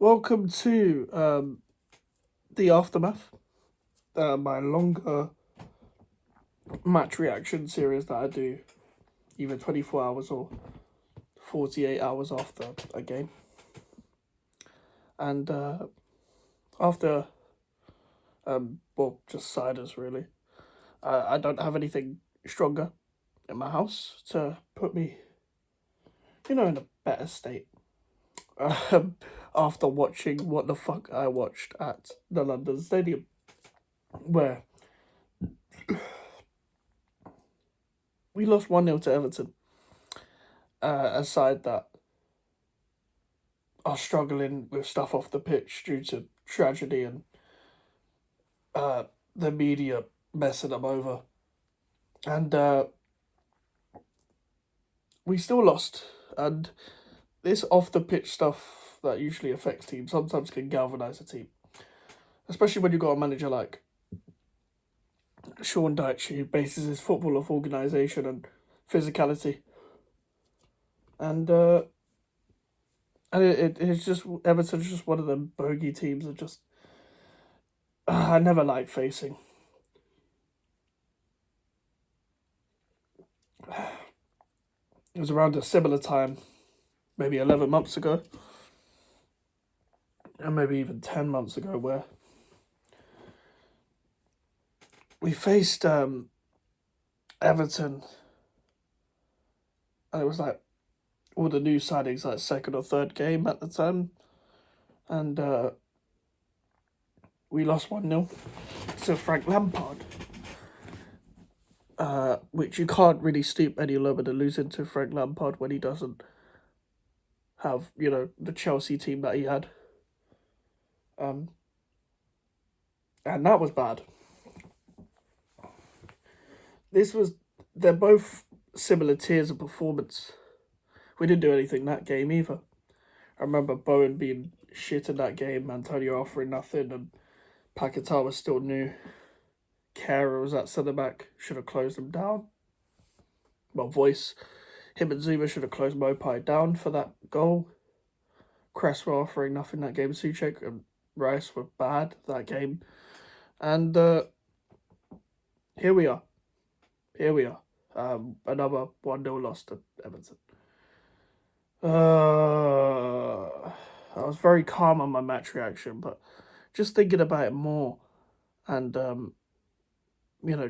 Welcome to the aftermath, my longer match reaction series that I do either 24 hours or 48 hours after a game. And after, just ciders really. I don't have anything stronger in my house to put me, in a better state. Um, After watching what the fuck I watched at the London Stadium, where we lost 1-0 to Everton. A side that are struggling with stuff off the pitch due to tragedy and the media messing them over. And we still lost. And this off the pitch stuff that usually affects teams sometimes can galvanise a team. Especially when you've got a manager like Sean Dyche, who bases his football off organisation and physicality. And it's just Everton's just one of them bogey teams that just I never like facing. It was around a similar time, maybe 11 months ago, and maybe even 10 months ago, where we faced Everton, and it was like all the new signings, like second or third game at the time, and we lost 1-0 to Frank Lampard, which you can't really stoop any lower than losing to Frank Lampard when he doesn't have, the Chelsea team that he had. And that was bad. They're both similar tiers of performance. We didn't do anything that game either. I remember Bowen being shit in that game, Antonio offering nothing, and Paquetá was still new. Kara was at centre back, should have closed him down. Well, him and Zuma should have closed Mopai down for that goal. Cresswell offering nothing that game. Souček and Rice were bad that game. And here we are. Another 1-0 loss to Everton. I was very calm on my match reaction, but just thinking about it more and,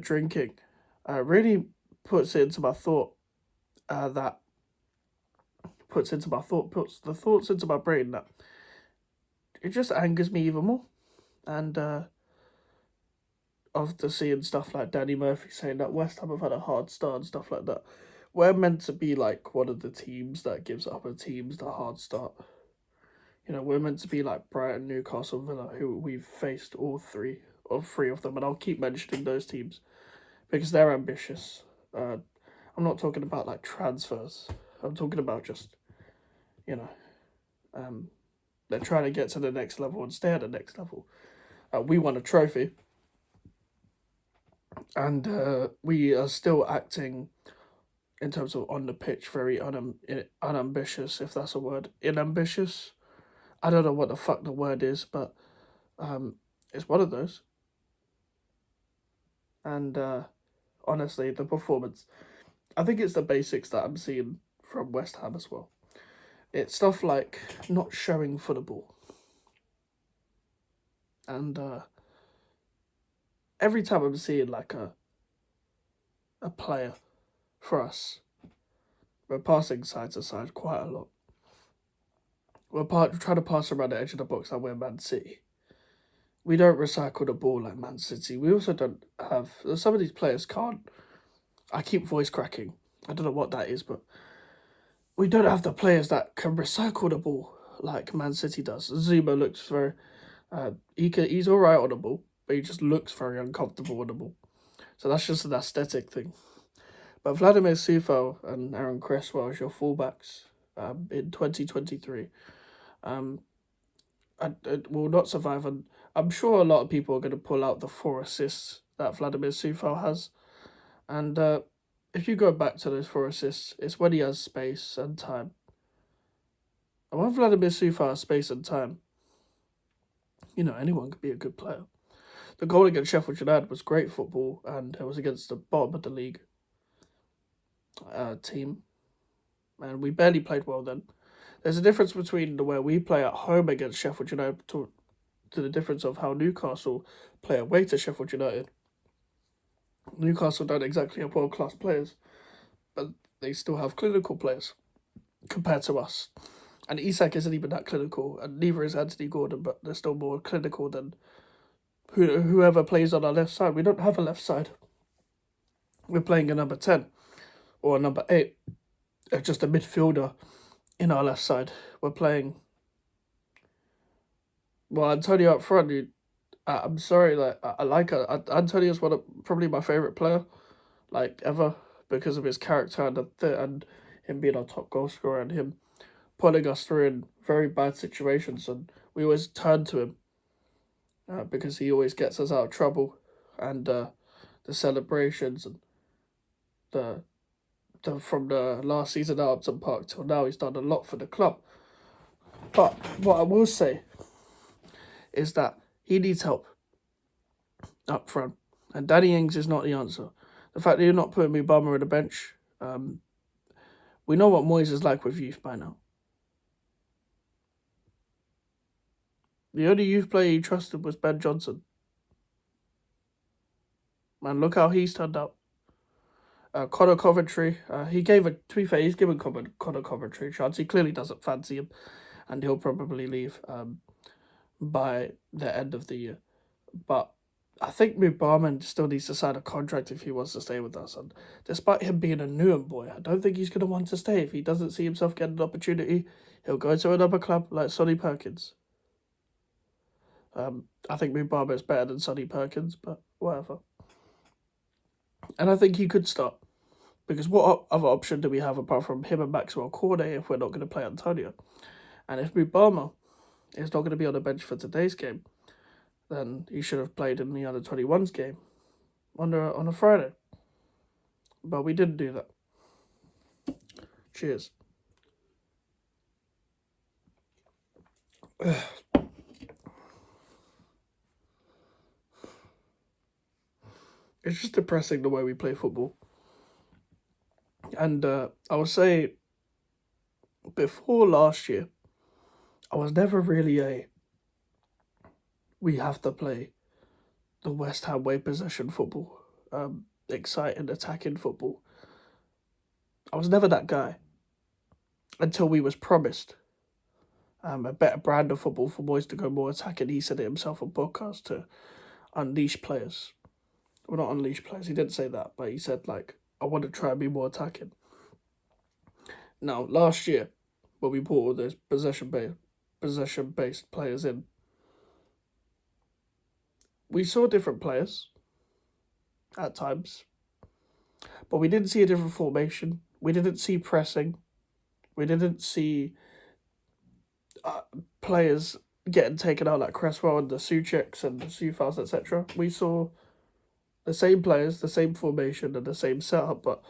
drinking really puts it into my thought, puts the thoughts into my brain that it just angers me even more. And after seeing stuff like Danny Murphy saying that West Ham have had a hard start and stuff like that, we're meant to be like one of the teams that gives other teams the hard start. We're meant to be like Brighton, Newcastle, Villa, who we've faced three of them, and I'll keep mentioning those teams because they're ambitious. I'm not talking about like transfers. I'm talking about just, they're trying to get to the next level and stay at the next level. We won a trophy, and we are still acting in terms of on the pitch very unambitious, if that's a word. Inambitious. I don't know what the fuck the word is, but it's one of those. And honestly, the performance, I think it's the basics that I'm seeing from West Ham as well. It's stuff like not showing for the ball. And every time I'm seeing like a player for us, we're passing side to side quite a lot. We're trying to pass around the edge of the box like we're Man City. We don't recycle the ball like Man City. We also don't have... Some of these players can't... I keep voice cracking. I don't know what that is, but we don't have the players that can recycle the ball like Man City does. Zuma looks very... he's all right on the ball, but he just looks very uncomfortable on the ball. So that's just an aesthetic thing. But Vladimir Sufal and Aaron Cresswell as your fullbacks in 2023 will not survive. And I'm sure a lot of people are going to pull out the 4 assists that Vladimir Sufal has. And if you go back to those 4 assists, it's when he has space and time. And when Vladimir Sufal has space and time, anyone could be a good player. The goal against Sheffield United was great football, and it was against the bottom of the league team, and we barely played well then. There's a difference between the way we play at home against Sheffield United to the difference of how Newcastle play away to Sheffield United. Newcastle don't exactly have world class players, but they still have clinical players compared to us. And Isak isn't even that clinical, and neither is Anthony Gordon, but they're still more clinical than whoever plays on our left side. We don't have a left side. We're playing a number 10 or a number 8, just a midfielder in our left side. We're playing. Well, Antonio up front, I'm sorry, like I like Antonio's probably my favorite player, like ever, because of his character and him being our top goal scorer and him putting us through in very bad situations, and we always turn to him because he always gets us out of trouble, and the celebrations and the from the last season at Upton Park till now, he's done a lot for the club. But what I will say is that he needs help up front, and Danny Ings is not the answer. The fact that you're not putting Mubama on the bench, we know what Moyes is like with youth by now. The only youth player he trusted was Ben Johnson. Man, look how he's turned out. Connor Coventry, to be fair, he's given Connor Coventry a chance. He clearly doesn't fancy him, and he'll probably leave by the end of the year. But I think Mubama still needs to sign a contract if he wants to stay with us. And despite him being a Newham boy, I don't think he's going to want to stay. If he doesn't see himself getting an opportunity, he'll go to another club like Sonny Perkins. I think Mubama is better than Sonny Perkins, but whatever. And I think he could start. Because what other option do we have apart from him and Maxwell Cornet if we're not going to play Antonio? And if Mubama is not going to be on the bench for today's game, then he should have played in the under-21s game on a Friday. But we didn't do that. Cheers. It's just depressing the way we play football. And I would say, before last year, I was never really we have to play the West Ham way possession football, exciting, attacking football. I was never that guy until we was promised a better brand of football for boys to go more attacking. He said it himself on podcast to unleash players. Well, not unleash players, he didn't say that, but he said, like, I want to try and be more attacking. Now, last year, when we brought all those possession-based players in, we saw different players at times, but we didn't see a different formation. We didn't see pressing. We didn't see players getting taken out like Cresswell and the Sucheks and the Sufals, etc. We saw the same players, the same formation, and the same setup, but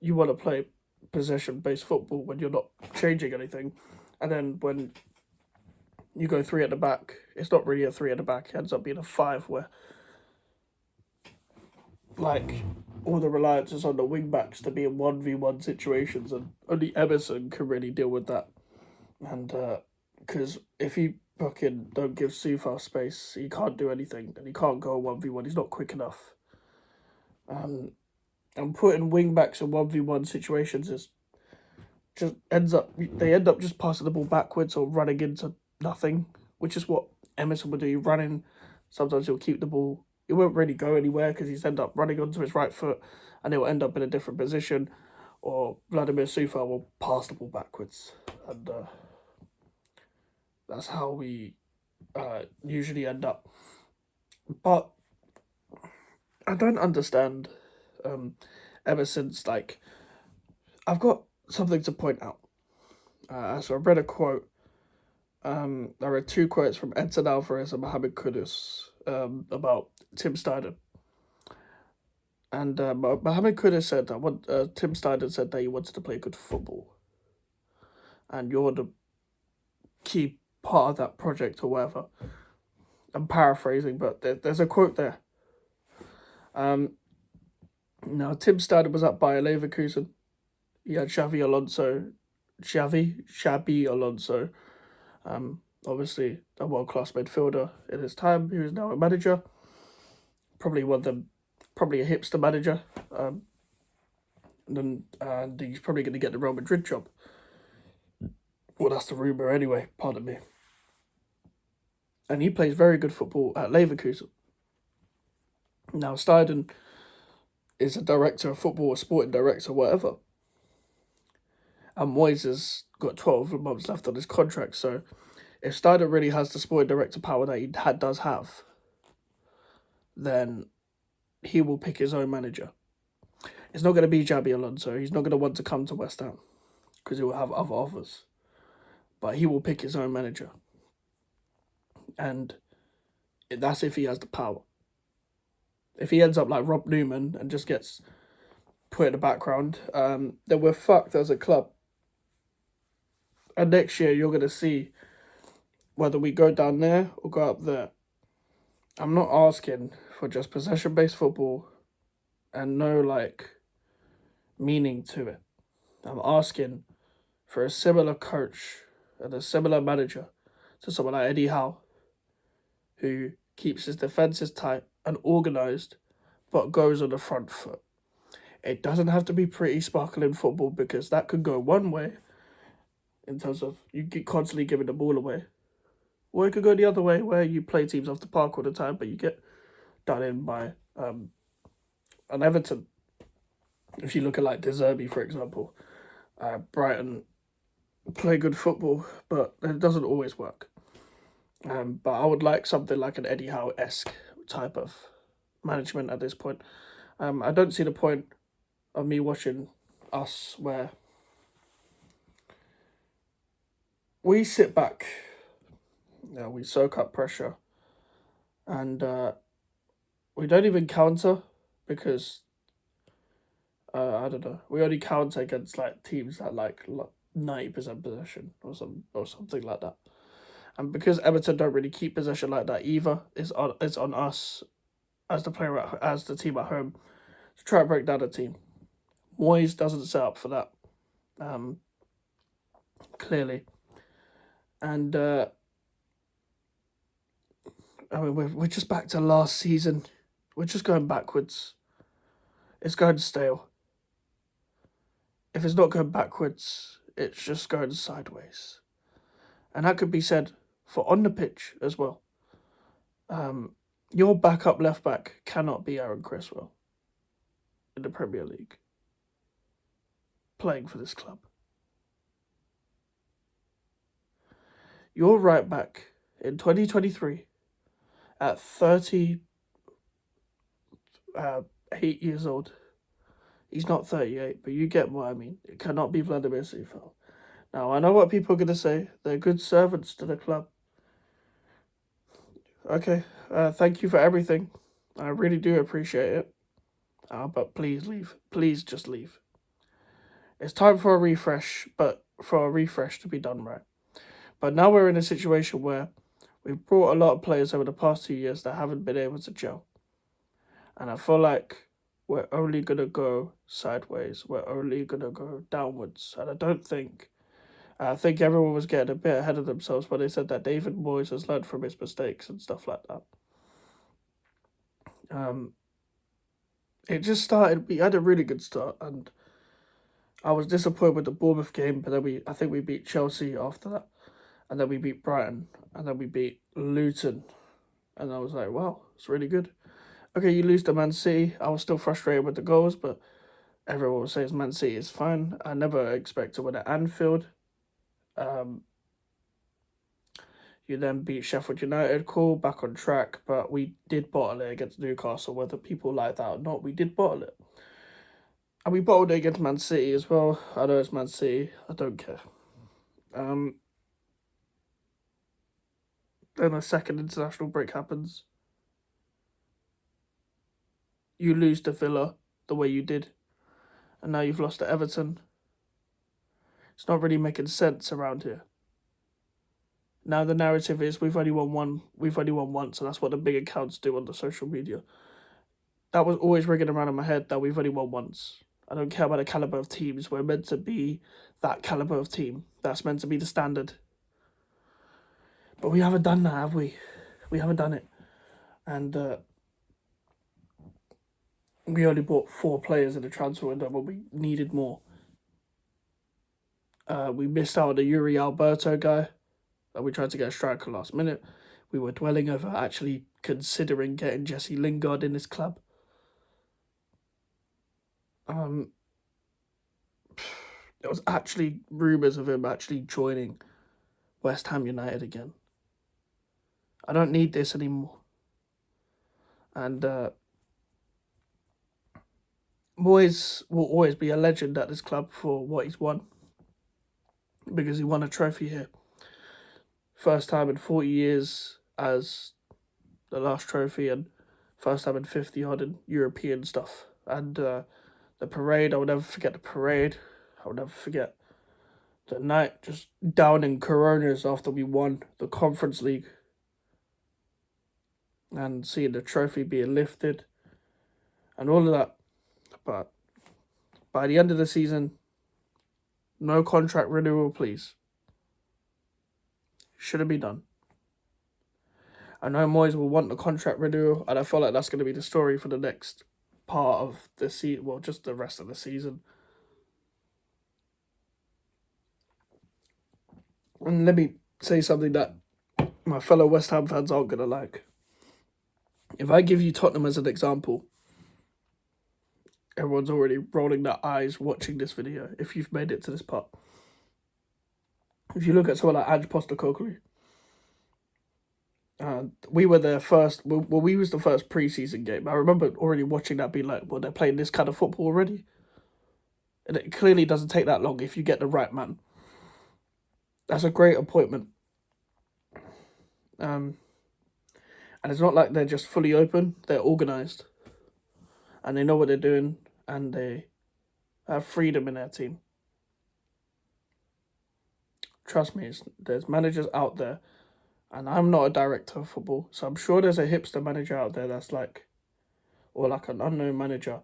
you want to play possession-based football when you're not changing anything. And then when you go 3 at the back, it's not really a 3 at the back, it ends up being a 5 where, like, all the reliance is on the wing-backs to be in 1v1 situations, and only Emerson can really deal with that. And, because if you fucking don't give Sufal space, he can't do anything, and he can't go 1v1, he's not quick enough. And putting wing-backs in 1v1 situations is just they end up just passing the ball backwards or running into nothing, which is what Emerson would do. Running, sometimes he'll keep the ball. It won't really go anywhere because he's end up running onto his right foot and it will end up in a different position. Or Vladimir Sufal will pass the ball backwards. And that's how we usually end up. But I don't understand ever since, like, I've got something to point out. So I read a quote. I read 2 quotes from Edson Alvarez and Mohamed Kudus about Tim Steiner. And Mohamed Kudus said that Tim Steiner said that he wanted to play good football. And you're the key part of that project or whatever. I'm paraphrasing, but there's a quote there. Now, Tim Steiner was at Bayer Leverkusen. He had Xabi Alonso, obviously a world-class midfielder in his time, who is now a manager. Probably a hipster manager. And he's probably going to get the Real Madrid job. Well, that's the rumour anyway, pardon me. And he plays very good football at Leverkusen. Now, Steiden is a director of football, a sporting director, whatever. And Moyes has got 12 months left on his contract, so if Steiner really has the sporting director power that he does have, then he will pick his own manager. It's not going to be Xabi Alonso. He's not going to want to come to West Ham because he will have other offers. But he will pick his own manager. And that's if he has the power. If he ends up like Rob Newman and just gets put in the background, then we're fucked as a club. And next year you're going to see whether we go down there or go up there. I'm not asking for just possession-based football and no, meaning to it. I'm asking for a similar coach and a similar manager to someone like Eddie Howe, who keeps his defences tight and organised, but goes on the front foot. It doesn't have to be pretty sparkling football, because that could go one way in terms of you get constantly giving the ball away. Or it could go the other way, where you play teams off the park all the time, but you get done in by an Everton. If you look at De Zerbi, for example, Brighton play good football, but it doesn't always work. But I would like something like an Eddie Howe-esque type of management at this point. I don't see the point of me watching us where we sit back, we soak up pressure, and we don't even counter because, I don't know, we only counter against teams that 90% possession or something like that. And because Everton don't really keep possession like that either, it's on us as the team at home to try and break down the team. Moyes doesn't set up for that, clearly. And we're just back to last season. We're just going backwards. It's going stale. If it's not going backwards, it's just going sideways. And that could be said for on the pitch as well. Your backup left back cannot be Aaron Cresswell in the Premier League, playing for this club. Your right back in 2023 at 38 years old. He's not 38, but you get what I mean. It cannot be Vladimir Seifel. Now, I know what people are going to say. They're good servants to the club. Okay, thank you for everything. I really do appreciate it. But please leave. Please just leave. It's time for a refresh, but for a refresh to be done right. But now we're in a situation where we've brought a lot of players over the past 2 years that haven't been able to gel. And I feel like we're only going to go sideways. We're only going to go downwards. And I think everyone was getting a bit ahead of themselves when they said that David Moyes has learned from his mistakes and stuff like that. It just started. We had a really good start, and I was disappointed with the Bournemouth game, but then I think we beat Chelsea after that, and then we beat Brighton, and then we beat Luton, and I was like, wow, it's really good. Okay, you lose to Man City. I was still frustrated with the goals, but everyone says Man City is fine. I never expect to win at Anfield. You then beat Sheffield United, cool, back on track, but we did bottle it against Newcastle, whether people like that or not, we did bottle it. And we bottled it against Man City as well. I know it's Man City, I don't care. Then a second international break happens. You lose to Villa the way you did, and now you've lost to Everton. It's not really making sense around here. Now the narrative is we've only won once, and that's what the big accounts do on the social media. That was always ringing around in my head that we've only won once. I don't care about the caliber of teams. We're meant to be that caliber of team. That's meant to be the standard. But we haven't done that, have we? We haven't done it. And we only bought 4 players in the transfer window, but we needed more. We missed out on the Yuri Alberto guy. We tried to get a striker last minute. We were dwelling over actually considering getting Jesse Lingard in this club. There was actually rumours of him actually joining West Ham United again. I don't need this anymore. And Moyes will always be a legend at this club for what he's won. Because he won a trophy here. First time in 40 years as the last trophy, and first time in 50 odd in European stuff. And the parade, I will never forget the parade. I will never forget the night just downing Coronas after we won the Conference League. And seeing the trophy being lifted. And all of that. But by the end of the season, no contract renewal, please. Shouldn't be done. I know Moyes will want the contract renewal, and I feel like that's going to be the story for the next part of the season. Well, just the rest of the season. And let me say something that my fellow West Ham fans aren't going to like. If I give you Tottenham as an example, everyone's already rolling their eyes watching this video, if you've made it to this part. If you look at someone like Ange Postecoglou, we were their first. Well, we was the first pre-season game. I remember already watching that, being like, "Well, they're playing this kind of football already." And it clearly doesn't take that long if you get the right man. That's a great appointment. And it's not like they're just fully open. They're organised, and they know what they're doing, and they have freedom in their team. Trust me, there's managers out there. And I'm not a director of football, so I'm sure there's a hipster manager out there that's like, or like an unknown manager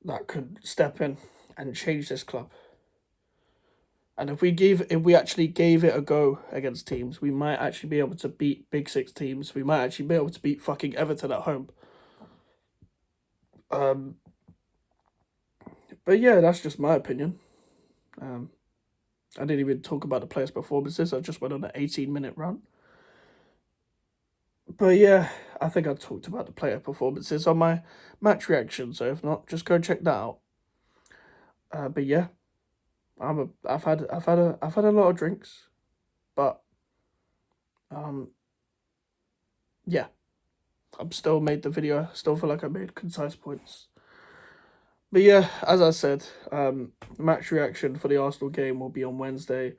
that could step in and change this club. And if we actually gave it a go against teams, we might actually be able to beat Big Six teams. We might actually be able to beat fucking Everton at home. But yeah, that's just my opinion. I didn't even talk about the players' performances. I just went on an 18-minute run. But yeah, I think I talked about the player performances on my match reaction. So if not, just go check that out. But yeah, I've had a lot of drinks, but yeah, I'm still made the video. Still feel like I made concise points. But yeah, as I said, match reaction for the Arsenal game will be on Wednesday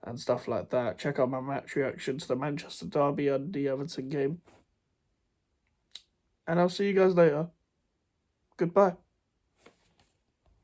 and stuff like that. Check out my match reaction to the Manchester Derby and the Everton game. And I'll see you guys later. Goodbye.